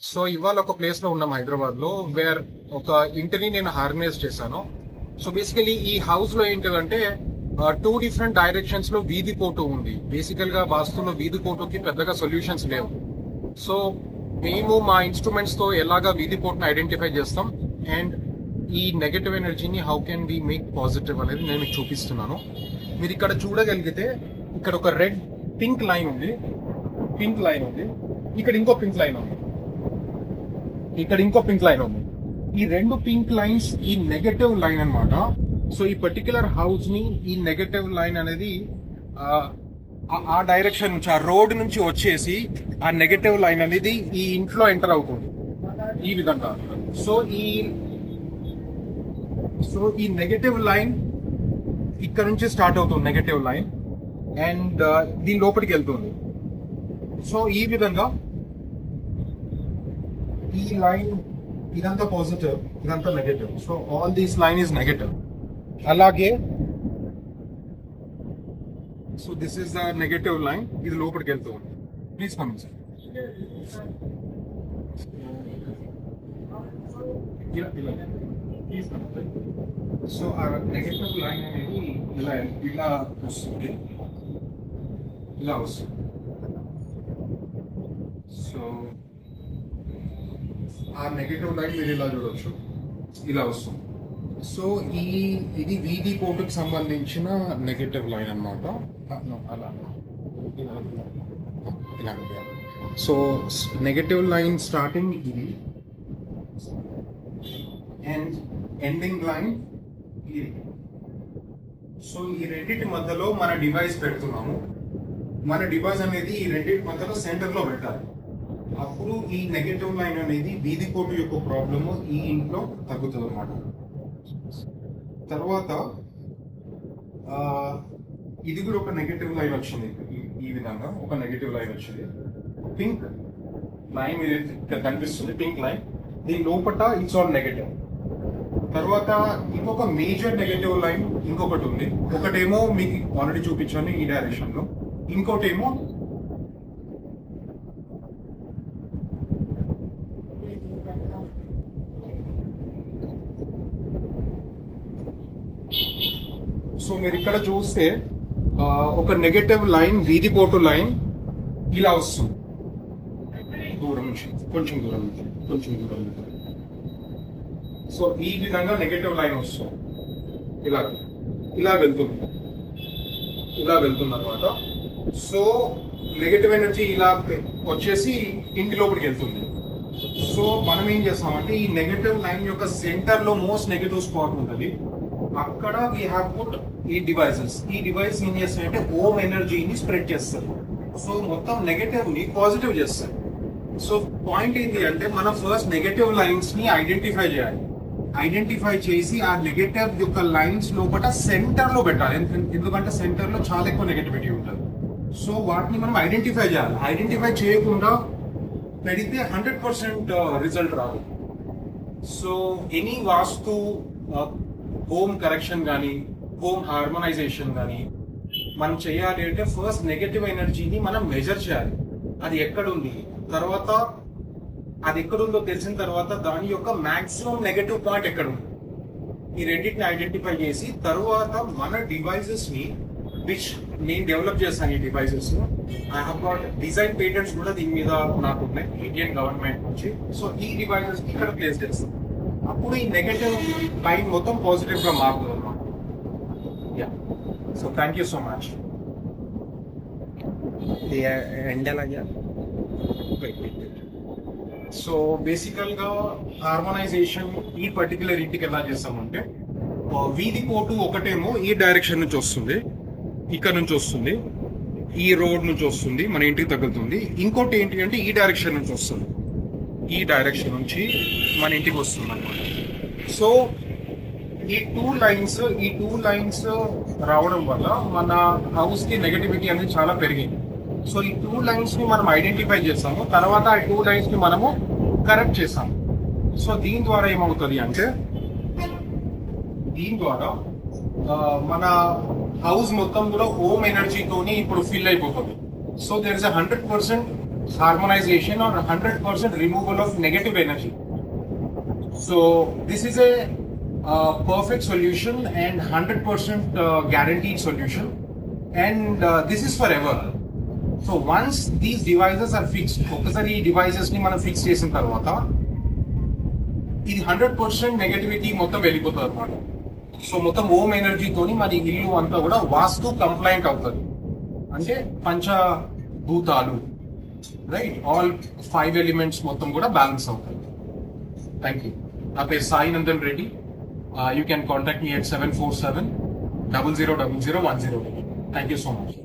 So ఇవాళ ఒక place లో ఉన్నాం హైదరాబాద్ లో, వేర్ ఒక ఇంటిని నేను హార్గనైజ్ చేశాను. సో బేసికలీ ఈ హౌస్ లో ఏంటంటే టూ డిఫరెంట్ డైరెక్షన్స్ లో వీధి పోటు ఉంది. బేసికల్ గా వాస్తులో వీధి పోటుకి పెద్దగా సొల్యూషన్స్ లేవు. సో మేము మా ఇన్స్ట్రుమెంట్స్ తో ఎలాగా వీధి పోటుని ఐడెంటిఫై చేస్తాం అండ్ ఈ నెగటివ్ ఎనర్జీని how can we make positive అనేది నేను మీకు చూపిస్తున్నాను. మీరు ఇక్కడ చూడగలిగితే ఇక్కడ ఒక రెడ్ పింక్ లైన్ ఉంది, ఇక్కడ ఇంకో పింక్ లైన్ ఉంది, ఇక్కడ ఇంకో పింక్ లైన్ ఉంది. ఈ రెండు పింక్ లైన్స్ ఈ నెగటివ్ లైన్ అన్నమాట. సో ఈ పర్టికులర్ హౌస్ ని ఈ నెగటివ్ లైన్ అనేది ఆ డైరెక్షన్ నుంచి, ఆ రోడ్ నుంచి వచ్చేసి ఆ నెగటివ్ లైన్ అనేది ఈ ఇంట్లో ఎంటర్ అవుతుంది ఈ విధంగా. సో ఈ నెగటివ్ లైన్ ఇక్కడ నుంచి స్టార్ట్ అవుతుంది, నెగటివ్ లైన్, అండ్ దీని లోపలికి వెళ్తుంది. సో ఈ విధంగా ఈ లైన్ ఇదంతా పాజిటివ్, ఇదంతా negative. So all these line is negative. అలాగే so this is the negative line, ఇది లోపలికి వెళ్తూ ఉంది. Please coming sir. సో ఆ నెగటివ్ లైన్ అనేది ఇలా ఇలా వస్తుంది, ఇలా వస్తుంది. సో ఆ నెగటివ్ లైన్ మీరు ఇలా చూడొచ్చు, ఇలా వస్తుంది. సో ఇది వీధి పోటుకి సంబంధించిన నెగటివ్ లైన్ అనమాట. అలా ఇలా. సో నెగటివ్ లైన్ స్టార్టింగ్ ఇది అండ్ ఎండింగ్ లైన్ ఇది. సో ఈ రెండింటి మధ్యలో మన డివైస్ పెడుతున్నాము. మన డివైస్ అనేది ఈ రెండింటి మధ్యలో సెంటర్ లో పెట్టాలి. అప్పుడు ఈ నెగటివ్ లైన్ అనేది వీధి పోటు యొక్క ప్రాబ్లము ఈ ఇంట్లో తగ్గుతుంది అన్నమాట. తర్వాత ఇది కూడా ఒక నెగటివ్ లైన్ వచ్చింది, ఈ విధంగా ఒక నెగటివ్ లైన్ వచ్చింది. పింక్ లైన్ ఇక్కడ కనిపిస్తుంది, పింక్ లైన్. దీని లోపల ఇట్స్ ఆల్ నెగటివ్. తర్వాత ఇంకొక మేజర్ నెగటివ్ లైన్ ఇంకొకటి ఉంది. ఒకటేమో మీకు ఆల్రెడీ చూపించాను ఈ డైరెక్షన్ లో, ఇంకోటేమో సో మీరు ఇక్కడ చూస్తే ఒక నెగటివ్ లైన్, వీధి పోటు లైన్ ఇలా వస్తుంది. దూరం నుంచి కొంచెం దూరం నుంచి. సో ఈ విధంగా నెగటివ్ లైన్ వస్తుంది, ఇలా వెళ్తుంది అనమాట. సో నెగటివ్ ఎనర్జీ ఇలా వచ్చేసి ఇంటి లోపలికి వెళ్తుంది. సో మనం ఏం చేస్తామంటే ఈ నెగటివ్ లైన్ యొక్క సెంటర్ లో మోస్ట్ నెగటివ్ స్పాట్ ఉంటుంది. అక్కడ వీ హ్యావ్ పుట్ ఈ డివైస్ ఏం చేస్తాయంటే ఓమ్ ఎనర్జీని స్ప్రెడ్ చేస్తారు. సో మొత్తం నెగటివ్ ని పాజిటివ్ చేస్తారు. సో పాయింట్ ఏంటి అంటే మనం ఫస్ట్ నెగటివ్ లైన్స్ ని ఐడెంటిఫై చేసి ఆ నెగటివ్ యొక్క లైన్స్ లోపల సెంటర్ లో పెట్టాలి. ఎందుకంటే సెంటర్ లో చాలా ఎక్కువ నెగటివిటీ ఉంటుంది. సో వాటిని మనం ఐడెంటిఫై చేయాలి. ఐడెంటిఫై చేయకుండా పెడితే 100% రిజల్ట్ రాదు. సో ఎనీ వాస్తు హోమ్ కరెక్షన్ కానీ, హోమ్ హార్మోనైజేషన్ కానీ మనం చేయాలి అంటే ఫస్ట్ నెగటివ్ ఎనర్జీని మనం మెజర్ చేయాలి. అది ఎక్కడుంది, తర్వాత అది ఎక్కడుందో తెలిసిన తర్వాత దాని యొక్క మాక్సిమం నెగటివ్ పాయింట్ ఎక్కడుంది, ఈ రెండింటిని ఐడెంటిఫై చేసి తర్వాత మన డివైజెస్ ని, విచ్ నేను డెవలప్ చేస్తాను ఈ devices. I have got design patents కూడా దీని మీద నాకు ఉన్నాయి ఇండియన్ గవర్నమెంట్ నుంచి. సో ఈ డివైజెస్ ఇక్కడ ప్లేస్ చేస్తాను. అప్పుడు ఈ నెగటివ్ లైన్ మొత్తం పాజిటివ్ గా మారుతుంది అన్నమాట. Yeah, so thank you so much. So బేసికల్ గా హార్మోనైజేషన్ ఈ పర్టికులర్ ఇంటికి ఎలా చేస్తామంటే, వీధి పోటు ఒకటేమో ఈ డైరెక్షన్ నుంచి వస్తుంది, ఇక్కడ నుంచి వస్తుంది, ఈ రోడ్ నుంచి వస్తుంది, మన ఇంటికి తగులుతుంది. ఇంకోటి ఏంటి అంటే ఈ డైరెక్షన్ నుంచి వస్తుంది, ఈ డైరెక్షన్ నుంచి మన ఇంటికి వస్తుంది అనమాట. సో ఈ టూ లైన్స్ రావడం వల్ల మన హౌస్ కి నెగటివిటీ అనేది చాలా పెరిగింది. సో ఈ టూ లైన్స్ ని మనం ఐడెంటిఫై చేస్తాము, తర్వాత ఆ టూ లైన్స్ ని మనము కరెక్ట్ చేస్తాము. సో దీని ద్వారా ఏమవుతుంది అంటే, దీని ద్వారా మన హౌస్ మొత్తం కూడా హోమ్ ఎనర్జీతోని ఇప్పుడు ఫిల్ అయిపోతుంది. So there is 100% harmonization or 100% removal of negative energy. So this is a perfect solution and 100% guaranteed solution, and this is forever. So once these devices are fixed, ఒకసారి ఈ devices ని మనం fix చేసిన తర్వాత ఇది 100% negativity మొత్తం వెళ్ళిపోతుంది అనమాట. సో మొత్తం ఓమ్ ఎనర్జీతోని మన ఇల్లు అంతా కూడా వాస్తు కంప్లైంట్ అవుతుంది, అంటే పంచభూతాలు, రైట్, ఆల్ 5 ఎలిమెంట్స్ మొత్తం కూడా బ్యాలెన్స్ అవుతాయి. Thank you. నా పేరు Sai Nandan Reddy. You can contact me at 747-0000-108. Thank you so much.